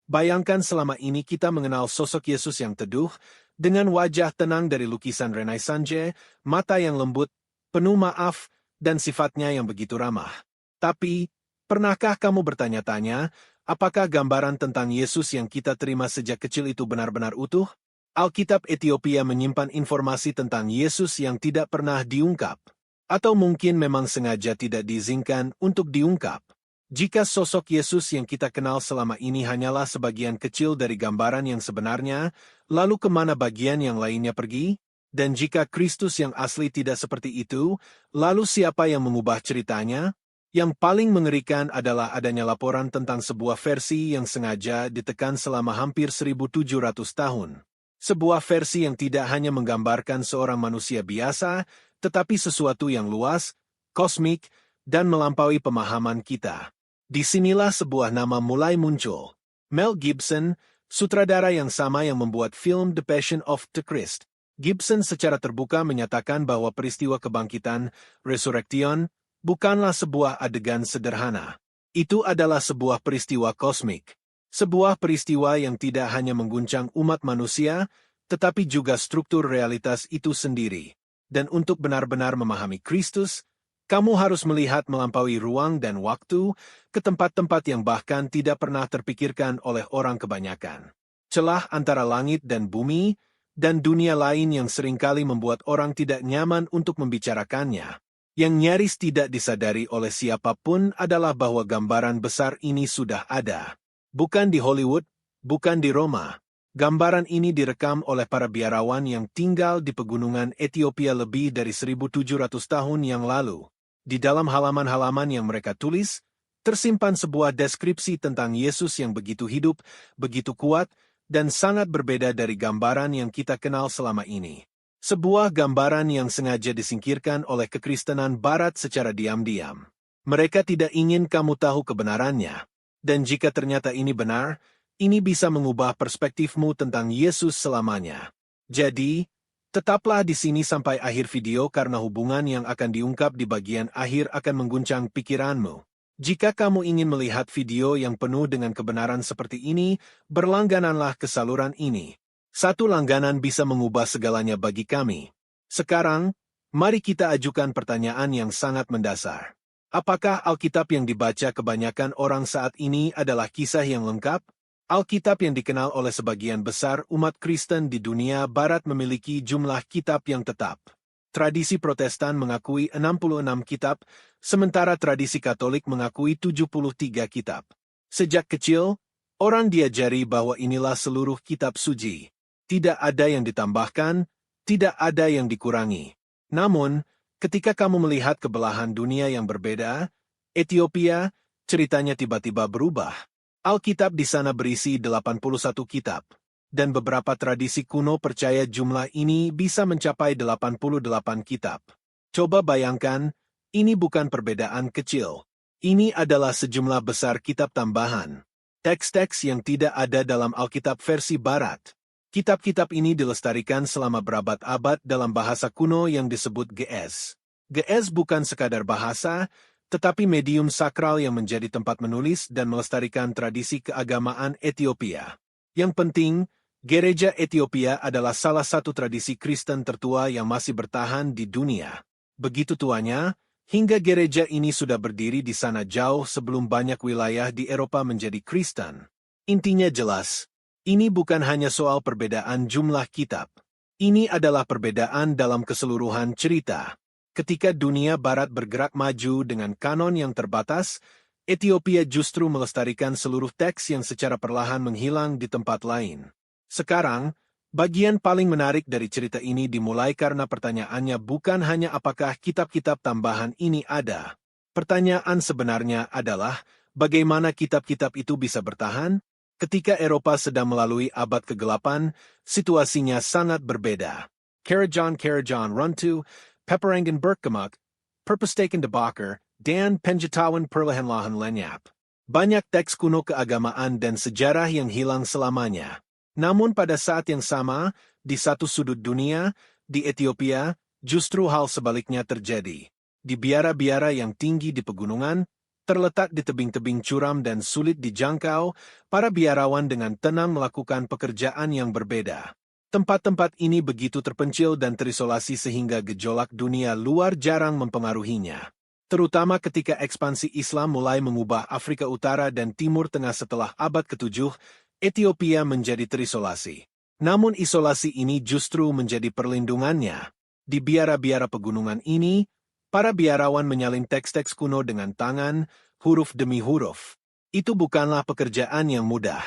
Bayangkan selama ini kita mengenal sosok Yesus yang teduh, dengan wajah tenang dari lukisan Renaissance, mata yang lembut, penuh maaf, dan sifatnya yang begitu ramah. Tapi, pernahkah kamu bertanya-tanya, apakah gambaran tentang Yesus yang kita terima sejak kecil itu benar-benar utuh? Alkitab Ethiopia menyimpan informasi tentang Yesus yang tidak pernah diungkap, atau mungkin memang sengaja tidak diizinkan untuk diungkap. Jika sosok Yesus yang kita kenal selama ini hanyalah sebagian kecil dari gambaran yang sebenarnya, lalu kemana bagian yang lainnya pergi? Dan jika Kristus yang asli tidak seperti itu, lalu siapa yang mengubah ceritanya? Yang paling mengerikan adalah adanya laporan tentang sebuah versi yang sengaja ditekan selama hampir 1700 tahun. Sebuah versi yang tidak hanya menggambarkan seorang manusia biasa, tetapi sesuatu yang luas, kosmik, dan melampaui pemahaman kita. Disinilah sebuah nama mulai muncul. Mel Gibson, sutradara yang sama yang membuat film The Passion of the Christ. Gibson secara terbuka menyatakan bahwa peristiwa kebangkitan, resurrection, bukanlah sebuah adegan sederhana. Itu adalah sebuah peristiwa kosmik. Sebuah peristiwa yang tidak hanya mengguncang umat manusia, tetapi juga struktur realitas itu sendiri. Dan untuk benar-benar memahami Kristus, kamu harus melihat melampaui ruang dan waktu ke tempat-tempat yang bahkan tidak pernah terpikirkan oleh orang kebanyakan. Celah antara langit dan bumi, dan dunia lain yang seringkali membuat orang tidak nyaman untuk membicarakannya. Yang nyaris tidak disadari oleh siapapun adalah bahwa gambaran besar ini sudah ada. Bukan di Hollywood, bukan di Roma. Gambaran ini direkam oleh para biarawan yang tinggal di pegunungan Ethiopia lebih dari 1700 tahun yang lalu. Di dalam halaman-halaman yang mereka tulis, tersimpan sebuah deskripsi tentang Yesus yang begitu hidup, begitu kuat, dan sangat berbeda dari gambaran yang kita kenal selama ini. Sebuah gambaran yang sengaja disingkirkan oleh kekristenan Barat secara diam-diam. Mereka tidak ingin kamu tahu kebenarannya. Dan jika ternyata ini benar, ini bisa mengubah perspektifmu tentang Yesus selamanya. Jadi, tetaplah di sini sampai akhir video karena hubungan yang akan diungkap di bagian akhir akan mengguncang pikiranmu. Jika kamu ingin melihat video yang penuh dengan kebenaran seperti ini, berlanggananlah ke saluran ini. Satu langganan bisa mengubah segalanya bagi kami. Sekarang, mari kita ajukan pertanyaan yang sangat mendasar. Apakah Alkitab yang dibaca kebanyakan orang saat ini adalah kisah yang lengkap? Alkitab yang dikenal oleh sebagian besar umat Kristen di dunia Barat memiliki jumlah kitab yang tetap. Tradisi Protestan mengakui 66 kitab, sementara tradisi Katolik mengakui 73 kitab. Sejak kecil, orang diajari bahwa inilah seluruh kitab suci. Tidak ada yang ditambahkan, tidak ada yang dikurangi. Namun, ketika kamu melihat kebelahan dunia yang berbeda, Ethiopia, ceritanya tiba-tiba berubah. Alkitab di sana berisi 81 kitab, dan beberapa tradisi kuno percaya jumlah ini bisa mencapai 88 kitab. Coba bayangkan, ini bukan perbedaan kecil. Ini adalah sejumlah besar kitab tambahan. Teks-teks yang tidak ada dalam Alkitab versi Barat. Kitab-kitab ini dilestarikan selama berabad-abad dalam bahasa kuno yang disebut Ge'ez. Ge'ez bukan sekadar bahasa, tetapi medium sakral yang menjadi tempat menulis dan melestarikan tradisi keagamaan Ethiopia. Yang penting, Gereja Ethiopia adalah salah satu tradisi Kristen tertua yang masih bertahan di dunia. Begitu tuanya, hingga gereja ini sudah berdiri di sana jauh sebelum banyak wilayah di Eropa menjadi Kristen. Intinya jelas, ini bukan hanya soal perbedaan jumlah kitab. Ini adalah perbedaan dalam keseluruhan cerita. Ketika dunia Barat bergerak maju dengan kanon yang terbatas, Ethiopia justru melestarikan seluruh teks yang secara perlahan menghilang di tempat lain. Sekarang, bagian paling menarik dari cerita ini dimulai karena pertanyaannya bukan hanya apakah kitab-kitab tambahan ini ada. Pertanyaan sebenarnya adalah, bagaimana kitab-kitab itu bisa bertahan? Ketika Eropa sedang melalui abad kegelapan, situasinya sangat berbeda. Karajan Runtu, Peperangan Berkemak, Perpustakaan de Bakker, dan Penjatawan Perlahan-lahan Lenyap. Banyak teks kuno keagamaan dan sejarah yang hilang selamanya. Namun pada saat yang sama, di satu sudut dunia, di Ethiopia, justru hal sebaliknya terjadi. Di biara-biara yang tinggi di pegunungan, Terletak di tebing-tebing curam dan sulit dijangkau, para biarawan dengan tenang melakukan pekerjaan yang berbeda. Tempat-tempat ini begitu terpencil dan terisolasi sehingga gejolak dunia luar jarang mempengaruhinya. Terutama ketika ekspansi Islam mulai mengubah Afrika Utara dan Timur Tengah setelah abad ke-7, Ethiopia menjadi terisolasi. Namun isolasi ini justru menjadi perlindungannya. Di biara-biara pegunungan ini, para biarawan menyalin teks-teks kuno dengan tangan, huruf demi huruf. Itu bukanlah pekerjaan yang mudah.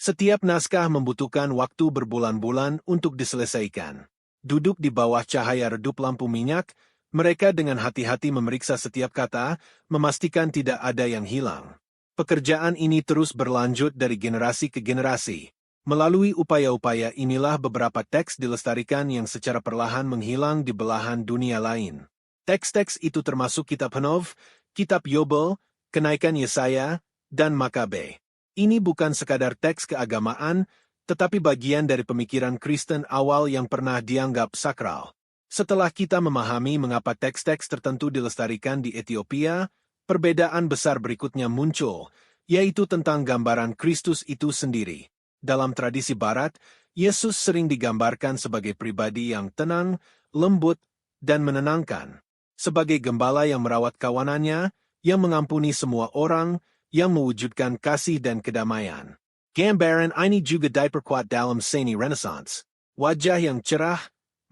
Setiap naskah membutuhkan waktu berbulan-bulan untuk diselesaikan. Duduk di bawah cahaya redup lampu minyak, mereka dengan hati-hati memeriksa setiap kata, memastikan tidak ada yang hilang. Pekerjaan ini terus berlanjut dari generasi ke generasi. Melalui upaya-upaya inilah beberapa teks dilestarikan yang secara perlahan menghilang di belahan dunia lain. Teks-teks itu termasuk Kitab Henov, Kitab Yobel, Kenaikan Yesaya, dan Makabe. Ini bukan sekadar teks keagamaan, tetapi bagian dari pemikiran Kristen awal yang pernah dianggap sakral. Setelah kita memahami mengapa teks-teks tertentu dilestarikan di Ethiopia, perbedaan besar berikutnya muncul, yaitu tentang gambaran Kristus itu sendiri. Dalam tradisi Barat, Yesus sering digambarkan sebagai pribadi yang tenang, lembut, dan menenangkan. Sebagai gembala yang merawat kawanannya, yang mengampuni semua orang, yang mewujudkan kasih dan kedamaian. Gambaran ini juga diperkuat dalam seni Renaissance. Wajah yang cerah,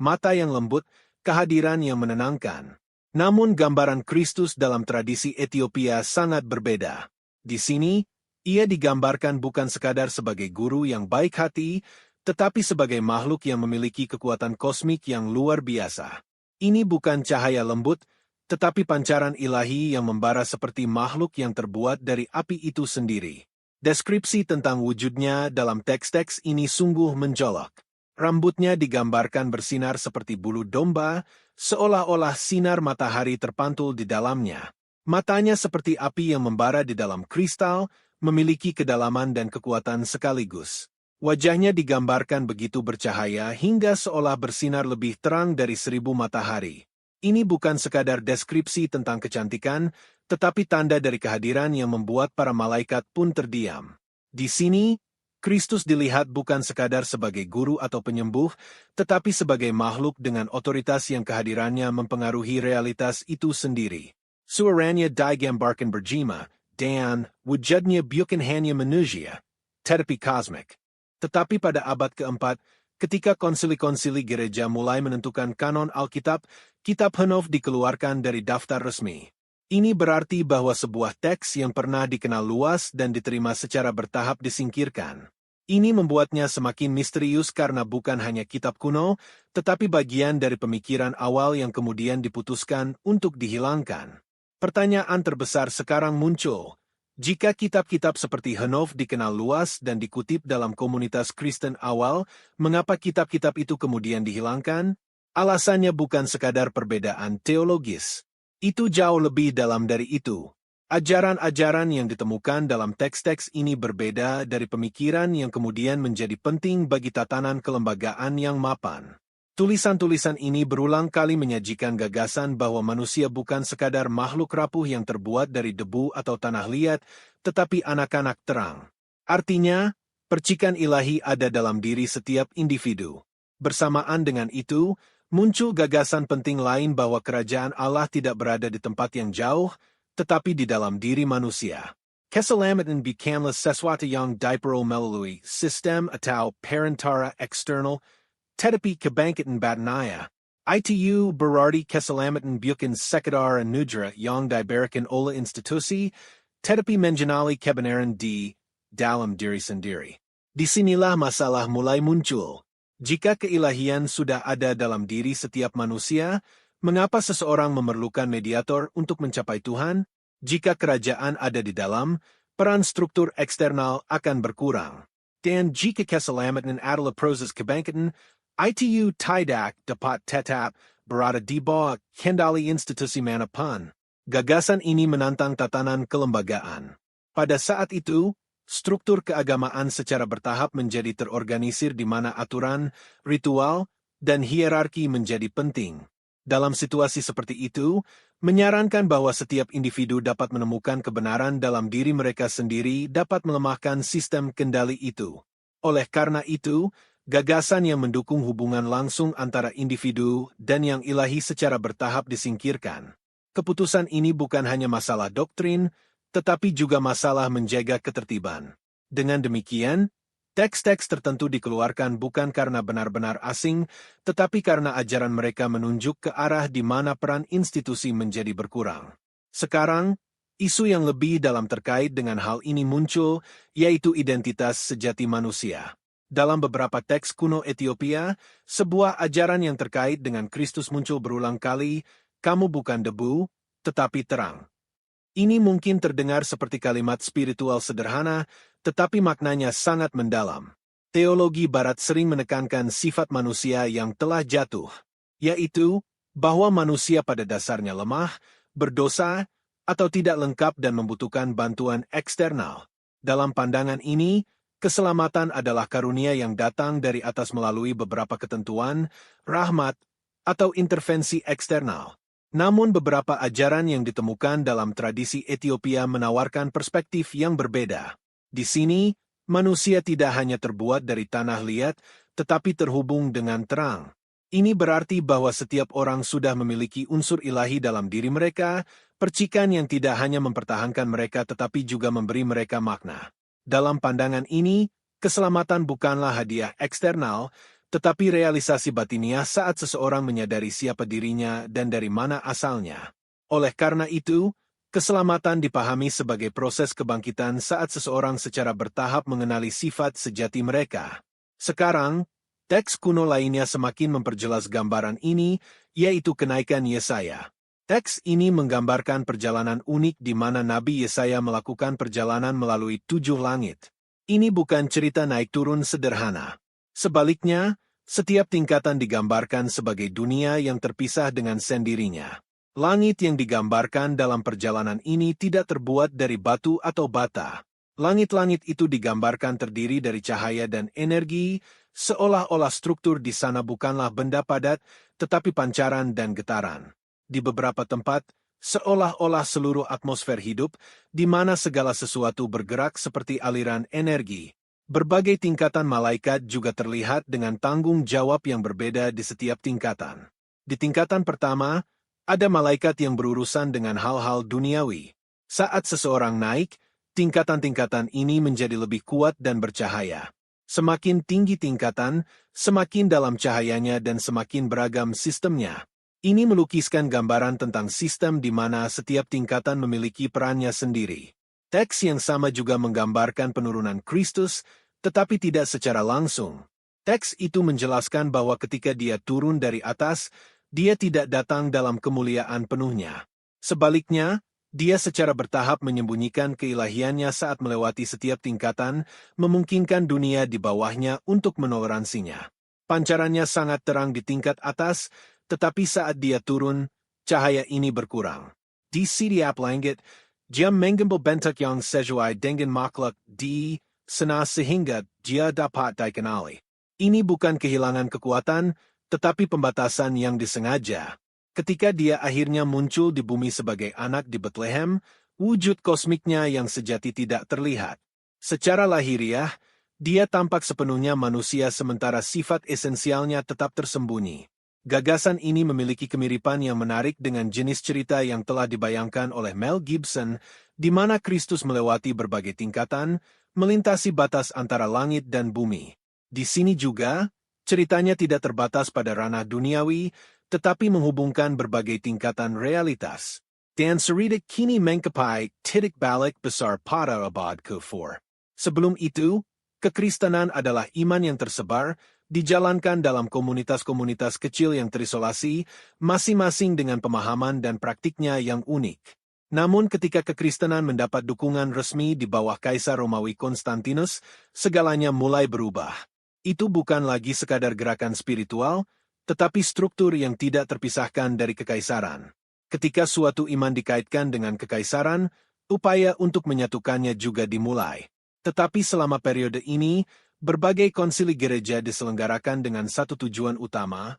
mata yang lembut, kehadiran yang menenangkan. Namun gambaran Kristus dalam tradisi Ethiopia sangat berbeda. Di sini, ia digambarkan bukan sekadar sebagai guru yang baik hati, tetapi sebagai makhluk yang memiliki kekuatan kosmik yang luar biasa. Ini bukan cahaya lembut, tetapi pancaran ilahi yang membara seperti makhluk yang terbuat dari api itu sendiri. Deskripsi tentang wujudnya dalam teks-teks ini sungguh menjolok. Rambutnya digambarkan bersinar seperti bulu domba, seolah-olah sinar matahari terpantul di dalamnya. Matanya seperti api yang membara di dalam kristal, memiliki kedalaman dan kekuatan sekaligus. Wajahnya digambarkan begitu bercahaya hingga seolah bersinar lebih terang dari 1000 matahari. Ini bukan sekadar deskripsi tentang kecantikan, tetapi tanda dari kehadiran yang membuat para malaikat pun terdiam. Di sini, Kristus dilihat bukan sekadar sebagai guru atau penyembuh, tetapi sebagai makhluk dengan otoritas yang kehadirannya mempengaruhi realitas itu sendiri. Suaranya digambarkan berjima, dan wujudnya bukan hanya manusia, tetapi kosmik. Tetapi pada abad keempat, ketika konsili-konsili gereja mulai menentukan kanon Alkitab, Kitab Henov dikeluarkan dari daftar resmi. Ini berarti bahwa sebuah teks yang pernah dikenal luas dan diterima secara bertahap disingkirkan. Ini membuatnya semakin misterius karena bukan hanya kitab kuno, tetapi bagian dari pemikiran awal yang kemudian diputuskan untuk dihilangkan. Pertanyaan terbesar sekarang muncul. Jika kitab-kitab seperti Henov dikenal luas dan dikutip dalam komunitas Kristen awal, mengapa kitab-kitab itu kemudian dihilangkan? Alasannya bukan sekadar perbedaan teologis. Itu jauh lebih dalam dari itu. Ajaran-ajaran yang ditemukan dalam teks-teks ini berbeda dari pemikiran yang kemudian menjadi penting bagi tatanan kelembagaan yang mapan. Tulisan-tulisan ini berulang kali menyajikan gagasan bahwa manusia bukan sekadar makhluk rapuh yang terbuat dari debu atau tanah liat, tetapi anak-anak terang. Artinya, percikan ilahi ada dalam diri setiap individu. Bersamaan dengan itu, muncul gagasan penting lain bahwa kerajaan Allah tidak berada di tempat yang jauh, tetapi di dalam diri manusia. Keselamatan bukanlah sesuatu yang diperoleh melalui sistem atau perantara eksternal, tetapi kebangkitan batinnya. Itu berarti keselamatan bukan sekadar anugerah yang diberikan oleh institusi, tetapi mengenali kebenaran di dalam diri sendiri. Disinilah masalah mulai muncul. Jika keilahian sudah ada dalam diri setiap manusia, mengapa seseorang memerlukan mediator untuk mencapai Tuhan? Jika kerajaan ada di dalam, peran struktur eksternal akan berkurang. Dan jika keselamatan adalah proses kebangkitan, itu tidak dapat tetap berada di bawah kendali institusi manapun. Gagasan ini menantang tatanan kelembagaan. Pada saat itu, struktur keagamaan secara bertahap menjadi terorganisir di mana aturan, ritual, dan hierarki menjadi penting. Dalam situasi seperti itu, menyarankan bahwa setiap individu dapat menemukan kebenaran dalam diri mereka sendiri dapat melemahkan sistem kendali itu. Oleh karena itu, gagasan yang mendukung hubungan langsung antara individu dan yang ilahi secara bertahap disingkirkan. Keputusan ini bukan hanya masalah doktrin, tetapi juga masalah menjaga ketertiban. Dengan demikian, teks-teks tertentu dikeluarkan bukan karena benar-benar asing, tetapi karena ajaran mereka menunjuk ke arah di mana peran institusi menjadi berkurang. Sekarang, isu yang lebih dalam terkait dengan hal ini muncul, yaitu identitas sejati manusia. Dalam beberapa teks kuno Ethiopia, sebuah ajaran yang terkait dengan Kristus muncul berulang kali, "Kamu bukan debu, tetapi terang." Ini mungkin terdengar seperti kalimat spiritual sederhana, tetapi maknanya sangat mendalam. Teologi Barat sering menekankan sifat manusia yang telah jatuh, yaitu bahwa manusia pada dasarnya lemah, berdosa, atau tidak lengkap dan membutuhkan bantuan eksternal. Dalam pandangan ini, keselamatan adalah karunia yang datang dari atas melalui beberapa ketentuan, rahmat, atau intervensi eksternal. Namun beberapa ajaran yang ditemukan dalam tradisi Ethiopia menawarkan perspektif yang berbeda. Di sini, manusia tidak hanya terbuat dari tanah liat, tetapi terhubung dengan terang. Ini berarti bahwa setiap orang sudah memiliki unsur ilahi dalam diri mereka, percikan yang tidak hanya mempertahankan mereka tetapi juga memberi mereka makna. Dalam pandangan ini, keselamatan bukanlah hadiah eksternal, tetapi realisasi batiniah saat seseorang menyadari siapa dirinya dan dari mana asalnya. Oleh karena itu, keselamatan dipahami sebagai proses kebangkitan saat seseorang secara bertahap mengenali sifat sejati mereka. Sekarang, teks kuno lainnya semakin memperjelas gambaran ini, yaitu kenaikan Yesaya. Teks ini menggambarkan perjalanan unik di mana Nabi Yesaya melakukan perjalanan melalui 7 langit. Ini bukan cerita naik turun sederhana. Sebaliknya, setiap tingkatan digambarkan sebagai dunia yang terpisah dengan sendirinya. Langit yang digambarkan dalam perjalanan ini tidak terbuat dari batu atau bata. Langit-langit itu digambarkan terdiri dari cahaya dan energi, seolah-olah struktur di sana bukanlah benda padat, tetapi pancaran dan getaran. Di beberapa tempat, seolah-olah seluruh atmosfer hidup, di mana segala sesuatu bergerak seperti aliran energi. Berbagai tingkatan malaikat juga terlihat dengan tanggung jawab yang berbeda di setiap tingkatan. Di tingkatan pertama, ada malaikat yang berurusan dengan hal-hal duniawi. Saat seseorang naik, tingkatan-tingkatan ini menjadi lebih kuat dan bercahaya. Semakin tinggi tingkatan, semakin dalam cahayanya dan semakin beragam sistemnya. Ini melukiskan gambaran tentang sistem di mana setiap tingkatan memiliki perannya sendiri. Teks yang sama juga menggambarkan penurunan Kristus, tetapi tidak secara langsung. Teks itu menjelaskan bahwa ketika dia turun dari atas, dia tidak datang dalam kemuliaan penuhnya. Sebaliknya, dia secara bertahap menyembunyikan keilahiannya saat melewati setiap tingkatan, memungkinkan dunia di bawahnya untuk menoleransinya. Pancarannya sangat terang di tingkat atas, tetapi saat dia turun, cahaya ini berkurang. Di setiap langit, dia menggembal yang sesuai dengan makhluk di sana sehingga dia dapat dikenali. Ini bukan kehilangan kekuatan, tetapi pembatasan yang disengaja. Ketika dia akhirnya muncul di bumi sebagai anak di Bethlehem, wujud kosmiknya yang sejati tidak terlihat. Secara lahiriah, dia tampak sepenuhnya manusia sementara sifat esensialnya tetap tersembunyi. Gagasan ini memiliki kemiripan yang menarik dengan jenis cerita yang telah dibayangkan oleh Mel Gibson, di mana Kristus melewati berbagai tingkatan, melintasi batas antara langit dan bumi. Di sini juga, ceritanya tidak terbatas pada ranah duniawi, tetapi menghubungkan berbagai tingkatan realitas. Dan cerita kini mencapai titik balik besar pada abad ke-4. Sebelum itu, kekristenan adalah iman yang tersebar, dijalankan dalam komunitas-komunitas kecil yang terisolasi, masing-masing dengan pemahaman dan praktiknya yang unik. Namun ketika kekristenan mendapat dukungan resmi di bawah Kaisar Romawi Konstantinus, segalanya mulai berubah. Itu bukan lagi sekadar gerakan spiritual, tetapi struktur yang tidak terpisahkan dari kekaisaran. Ketika suatu iman dikaitkan dengan kekaisaran, upaya untuk menyatukannya juga dimulai. Tetapi selama periode ini, berbagai konsili gereja diselenggarakan dengan satu tujuan utama,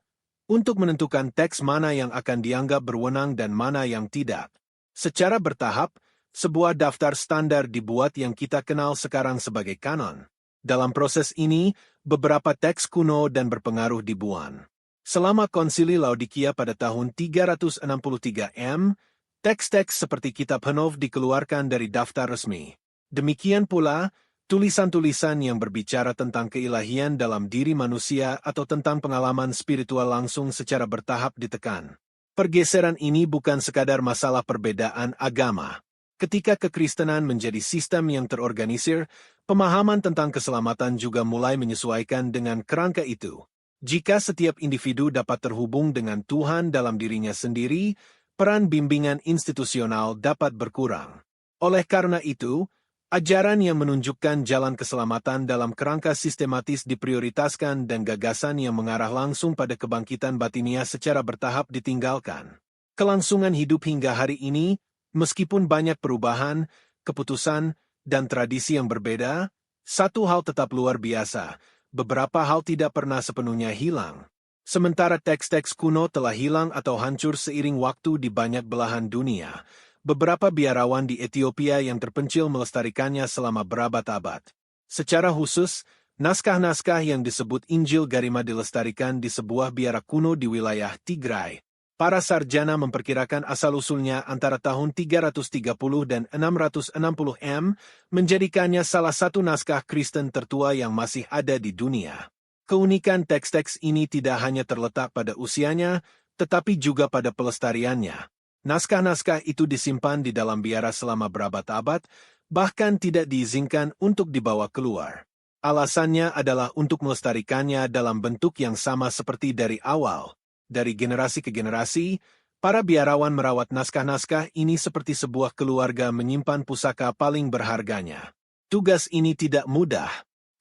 untuk menentukan teks mana yang akan dianggap berwenang dan mana yang tidak. Secara bertahap, sebuah daftar standar dibuat yang kita kenal sekarang sebagai kanon. Dalam proses ini, beberapa teks kuno dan berpengaruh dibuang. Selama Konsili Laodikia pada tahun 363 M, teks-teks seperti Kitab Henov dikeluarkan dari daftar resmi. Demikian pula, tulisan-tulisan yang berbicara tentang keilahian dalam diri manusia atau tentang pengalaman spiritual langsung secara bertahap ditekan. Pergeseran ini bukan sekadar masalah perbedaan agama. Ketika kekristenan menjadi sistem yang terorganisir, pemahaman tentang keselamatan juga mulai menyesuaikan dengan kerangka itu. Jika setiap individu dapat terhubung dengan Tuhan dalam dirinya sendiri, peran bimbingan institusional dapat berkurang. Oleh karena itu, ajaran yang menunjukkan jalan keselamatan dalam kerangka sistematis diprioritaskan dan gagasan yang mengarah langsung pada kebangkitan batiniah secara bertahap ditinggalkan. Kelangsungan hidup hingga hari ini, meskipun banyak perubahan, keputusan, dan tradisi yang berbeda, satu hal tetap luar biasa, beberapa hal tidak pernah sepenuhnya hilang. Sementara teks-teks kuno telah hilang atau hancur seiring waktu di banyak belahan dunia, beberapa biarawan di Ethiopia yang terpencil melestarikannya selama berabad-abad. Secara khusus, naskah-naskah yang disebut Injil Garima dilestarikan di sebuah biara kuno di wilayah Tigray. Para sarjana memperkirakan asal-usulnya antara tahun 330 dan 660 M, menjadikannya salah satu naskah Kristen tertua yang masih ada di dunia. Keunikan teks-teks ini tidak hanya terletak pada usianya, tetapi juga pada pelestariannya. Naskah-naskah itu disimpan di dalam biara selama berabad-abad, bahkan tidak diizinkan untuk dibawa keluar. Alasannya adalah untuk melestarikannya dalam bentuk yang sama seperti dari awal. Dari generasi ke generasi, para biarawan merawat naskah-naskah ini seperti sebuah keluarga menyimpan pusaka paling berharganya. Tugas ini tidak mudah,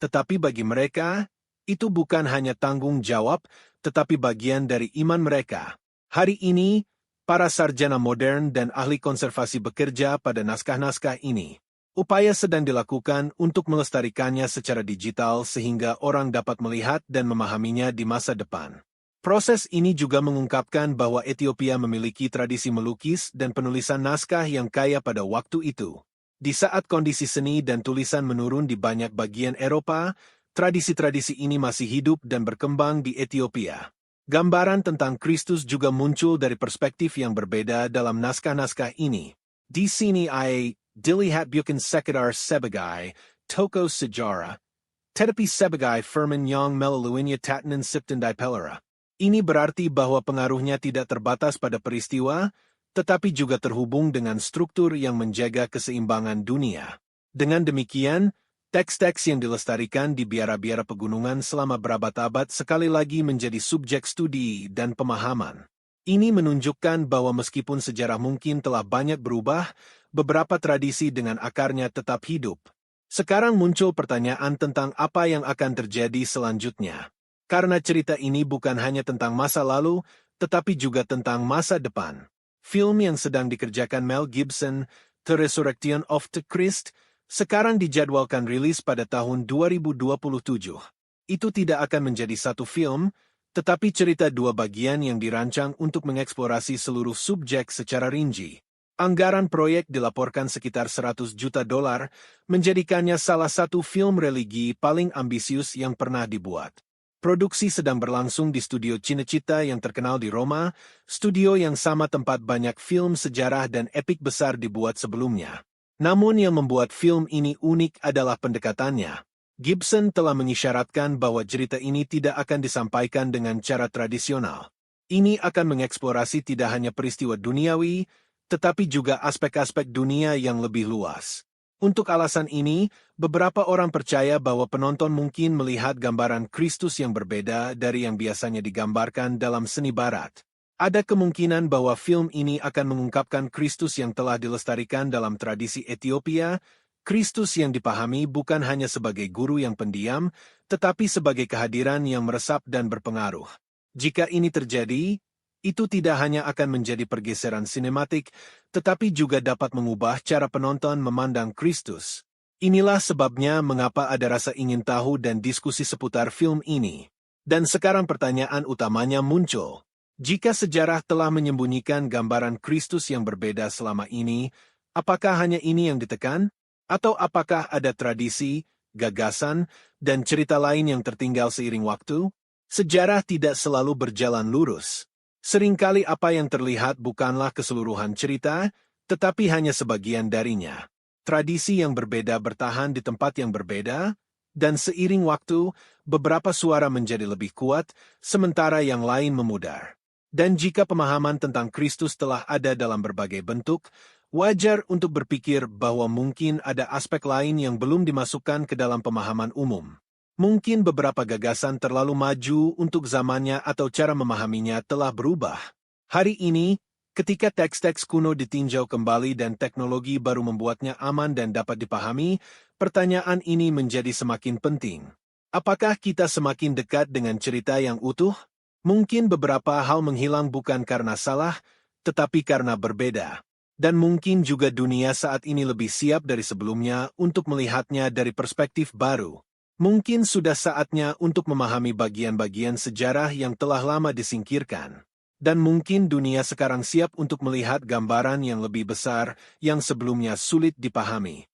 tetapi bagi mereka, itu bukan hanya tanggung jawab, tetapi bagian dari iman mereka. Hari ini, para sarjana modern dan ahli konservasi bekerja pada naskah-naskah ini. Upaya sedang dilakukan untuk melestarikannya secara digital sehingga orang dapat melihat dan memahaminya di masa depan. Proses ini juga mengungkapkan bahwa Ethiopia memiliki tradisi melukis dan penulisan naskah yang kaya pada waktu itu. Di saat kondisi seni dan tulisan menurun di banyak bagian Eropa, tradisi-tradisi ini masih hidup dan berkembang di Ethiopia. Gambaran tentang Kristus juga muncul dari perspektif yang berbeda dalam naskah-naskah ini. Di sini ay dilihat bukan sekedar sebagai tokoh sejarah, tetapi sebagai firman yang melaluinya tatanan siptan dipelara. Ini berarti bahwa pengaruhnya tidak terbatas pada peristiwa, tetapi juga terhubung dengan struktur yang menjaga keseimbangan dunia. Dengan demikian, teks-teks yang dilestarikan di biara-biara pegunungan selama berabad-abad sekali lagi menjadi subjek studi dan pemahaman. Ini menunjukkan bahwa meskipun sejarah mungkin telah banyak berubah, beberapa tradisi dengan akarnya tetap hidup. Sekarang muncul pertanyaan tentang apa yang akan terjadi selanjutnya. Karena cerita ini bukan hanya tentang masa lalu, tetapi juga tentang masa depan. Film yang sedang dikerjakan Mel Gibson, The Resurrection of the Christ, sekarang dijadwalkan rilis pada tahun 2027. Itu tidak akan menjadi satu film, tetapi cerita dua bagian yang dirancang untuk mengeksplorasi seluruh subjek secara rinci. Anggaran proyek dilaporkan sekitar $100 juta, menjadikannya salah satu film religi paling ambisius yang pernah dibuat. Produksi sedang berlangsung di studio Cinecittà yang terkenal di Roma, studio yang sama tempat banyak film sejarah dan epik besar dibuat sebelumnya. Namun yang membuat film ini unik adalah pendekatannya. Gibson telah mengisyaratkan bahwa cerita ini tidak akan disampaikan dengan cara tradisional. Ini akan mengeksplorasi tidak hanya peristiwa duniawi, tetapi juga aspek-aspek dunia yang lebih luas. Untuk alasan ini, beberapa orang percaya bahwa penonton mungkin melihat gambaran Kristus yang berbeda dari yang biasanya digambarkan dalam seni barat. Ada kemungkinan bahwa film ini akan mengungkapkan Kristus yang telah dilestarikan dalam tradisi Ethiopia, Kristus yang dipahami bukan hanya sebagai guru yang pendiam, tetapi sebagai kehadiran yang meresap dan berpengaruh. Jika ini terjadi, itu tidak hanya akan menjadi pergeseran sinematik, tetapi juga dapat mengubah cara penonton memandang Kristus. Inilah sebabnya mengapa ada rasa ingin tahu dan diskusi seputar film ini. Dan sekarang pertanyaan utamanya muncul. Jika sejarah telah menyembunyikan gambaran Kristus yang berbeda selama ini, apakah hanya ini yang ditekan? Atau apakah ada tradisi, gagasan, dan cerita lain yang tertinggal seiring waktu? Sejarah tidak selalu berjalan lurus. Seringkali apa yang terlihat bukanlah keseluruhan cerita, tetapi hanya sebagian darinya. Tradisi yang berbeda bertahan di tempat yang berbeda, dan seiring waktu, beberapa suara menjadi lebih kuat, sementara yang lain memudar. Dan jika pemahaman tentang Kristus telah ada dalam berbagai bentuk, wajar untuk berpikir bahwa mungkin ada aspek lain yang belum dimasukkan ke dalam pemahaman umum. Mungkin beberapa gagasan terlalu maju untuk zamannya atau cara memahaminya telah berubah. Hari ini, ketika teks-teks kuno ditinjau kembali dan teknologi baru membuatnya aman dan dapat dipahami, pertanyaan ini menjadi semakin penting. Apakah kita semakin dekat dengan cerita yang utuh? Mungkin beberapa hal menghilang bukan karena salah, tetapi karena berbeda. Dan mungkin juga dunia saat ini lebih siap dari sebelumnya untuk melihatnya dari perspektif baru. Mungkin sudah saatnya untuk memahami bagian-bagian sejarah yang telah lama disingkirkan. Dan mungkin dunia sekarang siap untuk melihat gambaran yang lebih besar yang sebelumnya sulit dipahami.